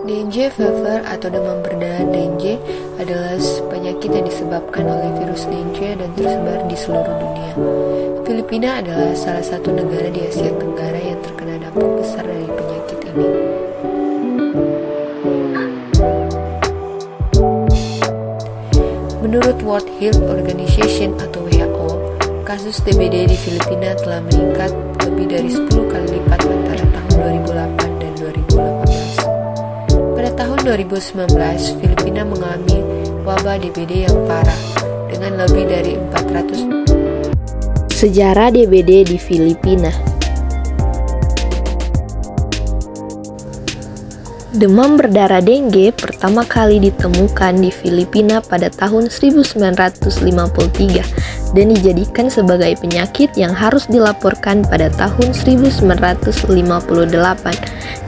Dengue fever atau demam berdarah dengue adalah penyakit yang disebabkan oleh virus dengue dan tersebar di seluruh dunia. Filipina adalah salah satu negara di Asia Tenggara yang terkena dampak besar dari penyakit ini. Menurut World Health Organization atau WHO, kasus DBD di Filipina telah meningkat lebih dari 10 kali lipat antara tahun 2008 dan 2018. Pada tahun 2019, Filipina mengalami wabah DBD yang parah dengan lebih dari 400. Sejarah DBD di Filipina. Demam berdarah dengue pertama kali ditemukan di Filipina pada tahun 1953 dan dijadikan sebagai penyakit yang harus dilaporkan pada tahun 1958.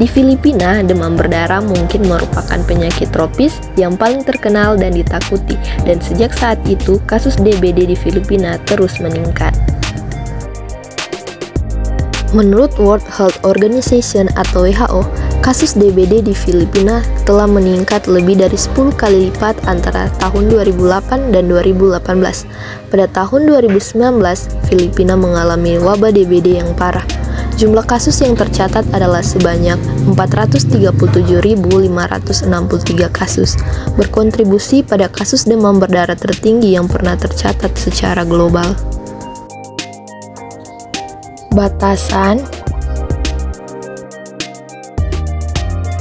Di Filipina, demam berdarah mungkin merupakan penyakit tropis yang paling terkenal dan ditakuti, dan sejak saat itu kasus DBD di Filipina terus meningkat. Menurut World Health Organization atau WHO, kasus DBD di Filipina telah meningkat lebih dari 10 kali lipat antara tahun 2008 dan 2018. Pada tahun 2019, Filipina mengalami wabah DBD yang parah. Jumlah kasus yang tercatat adalah sebanyak 437.563 kasus, berkontribusi pada kasus demam berdarah tertinggi yang pernah tercatat secara global. Batasan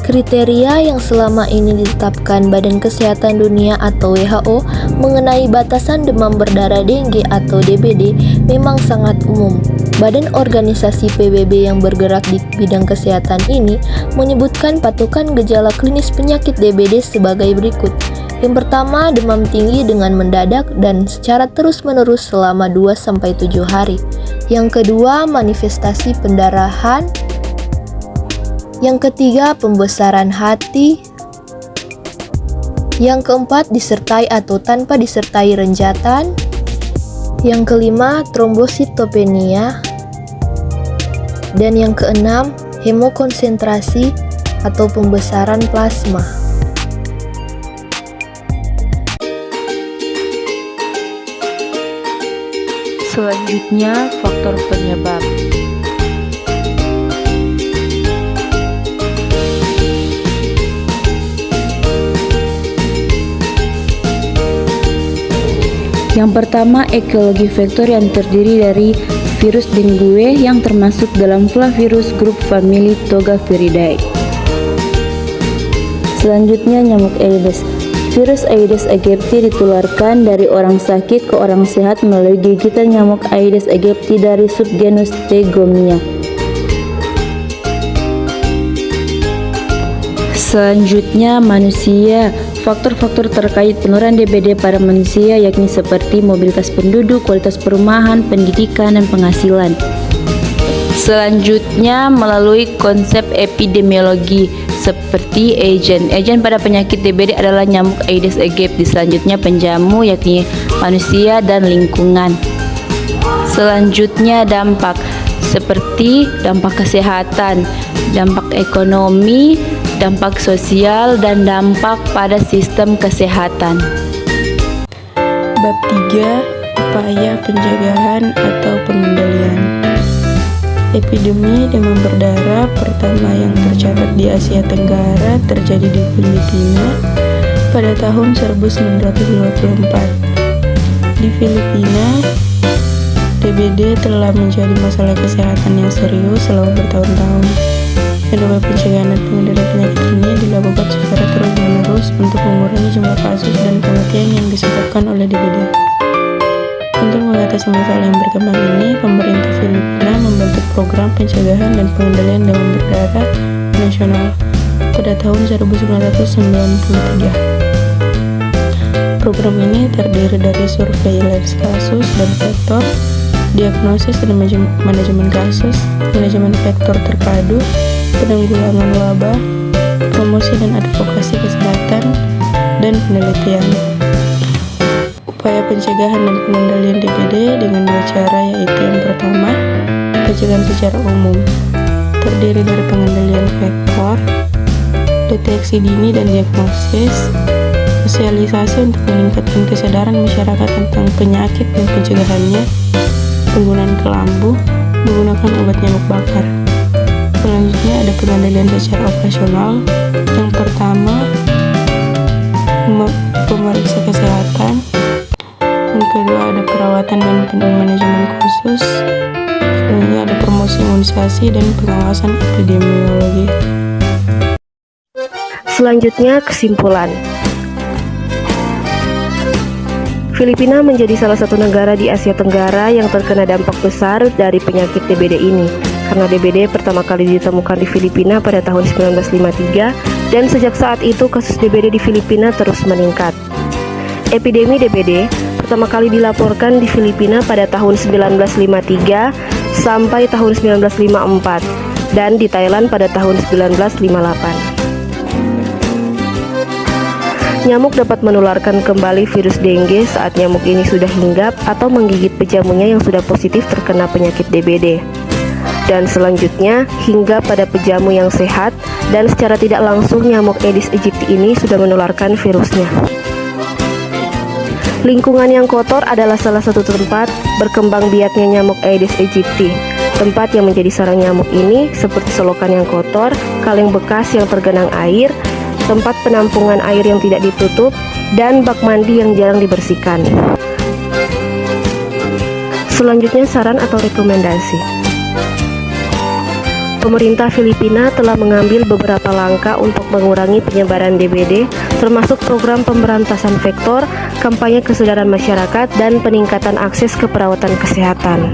kriteria yang selama ini ditetapkan Badan Kesehatan Dunia atau WHO mengenai batasan demam berdarah dengue atau DBD memang sangat umum. Badan organisasi PBB yang bergerak di bidang kesehatan ini menyebutkan patokan gejala klinis penyakit DBD sebagai berikut. Yang pertama, demam tinggi dengan mendadak dan secara terus-menerus selama 2-7 hari. Yang kedua, manifestasi pendarahan. Yang ketiga, pembesaran hati. Yang keempat, disertai atau tanpa disertai renjatan. Yang kelima, trombositopenia. Dan yang keenam, hemokonsentrasi atau pembesaran plasma. Selanjutnya, faktor penyebab. Yang pertama, etiologi faktor yang terdiri dari virus dengue yang termasuk dalam Flavirus grup famili Togaviridae. Selanjutnya, nyamuk Aedes. Virus Aedes aegypti ditularkan dari orang sakit ke orang sehat melalui gigitan nyamuk Aedes aegypti dari subgenus Thegomia. Selanjutnya, manusia. Faktor-faktor terkait penularan DBD pada manusia yakni seperti mobilitas penduduk, kualitas perumahan, pendidikan, dan penghasilan. Selanjutnya, melalui konsep epidemiologi seperti agen. Agen pada penyakit DBD adalah nyamuk Aedes aegypti. Selanjutnya, penjamu yakni manusia dan lingkungan. Selanjutnya, dampak seperti dampak kesehatan, dampak ekonomi, dampak sosial, dan dampak pada sistem kesehatan. Bab 3. Upaya pencegahan atau pengendalian. Epidemi demam berdarah pertama yang tercatat di Asia Tenggara terjadi di Filipina pada tahun 1954. Di Filipina, DBD telah menjadi masalah kesehatan yang serius selama bertahun-tahun. Dan upaya pencegahan dan pengendalian penyakit ini dilakukan secara terus-menerus untuk mengurangi jumlah kasus dan kematian yang disebabkan oleh DBD. Untuk mengatasi masalah yang berkembang ini, pemerintah Filipina membentuk program pencegahan dan pengendalian demam berdarah nasional pada tahun 1993. Program ini terdiri dari surveillance kasus dan vektor, diagnosis dan manajemen kasus, manajemen vektor terpadu, penanggulangan wabah, promosi dan advokasi kesehatan, dan penelitian. Upaya pencegahan dan pengendalian DBD dengan dua cara, yaitu yang pertama, pencegahan secara umum. terdiri dari pengendalian vektor, deteksi dini dan diagnosis, sosialisasi untuk meningkatkan kesadaran masyarakat tentang penyakit dan pencegahannya, penggunaan kelambu, menggunakan obat nyamuk bakar. Selanjutnya ada pengendalian secara operasional. Yang pertama, pemeriksa kesehatan. Yang kedua ada perawatan dan manajemen khusus. Selanjutnya ada promosi imunisasi dan pengawasan epidemiologi. Selanjutnya kesimpulan. Filipina menjadi salah satu negara di Asia Tenggara yang terkena dampak besar dari penyakit DBD ini, karena DBD pertama kali ditemukan di Filipina pada tahun 1953 dan sejak saat itu kasus DBD di Filipina terus meningkat. Epidemi DBD pertama kali dilaporkan di Filipina pada tahun 1953 sampai tahun 1954 dan di Thailand pada tahun 1958. Nyamuk dapat menularkan kembali virus dengue saat nyamuk ini sudah hinggap atau menggigit pejamunya yang sudah positif terkena penyakit DBD. Dan selanjutnya, hinggap pada pejamu yang sehat dan secara tidak langsung nyamuk Aedes aegypti ini sudah menularkan virusnya. Lingkungan yang kotor adalah salah satu tempat berkembang biaknya nyamuk Aedes aegypti. Tempat yang menjadi sarang nyamuk ini seperti selokan yang kotor, kaleng bekas yang tergenang air, tempat penampungan air yang tidak ditutup, dan bak mandi yang jarang dibersihkan. Selanjutnya saran atau rekomendasi. Pemerintah Filipina telah mengambil beberapa langkah untuk mengurangi penyebaran DBD, termasuk program pemberantasan vektor, kampanye kesadaran masyarakat, dan peningkatan akses ke perawatan kesehatan.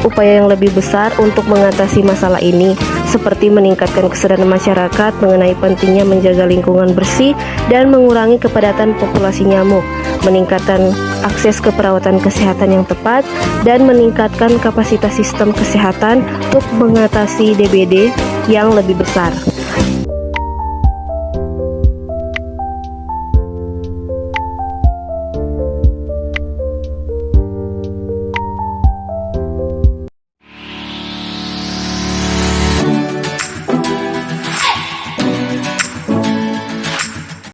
Upaya yang lebih besar untuk mengatasi masalah ini seperti meningkatkan kesadaran masyarakat mengenai pentingnya menjaga lingkungan bersih dan mengurangi kepadatan populasi nyamuk, meningkatkan akses ke perawatan kesehatan yang tepat, dan meningkatkan kapasitas sistem kesehatan untuk mengatasi DBD yang lebih besar.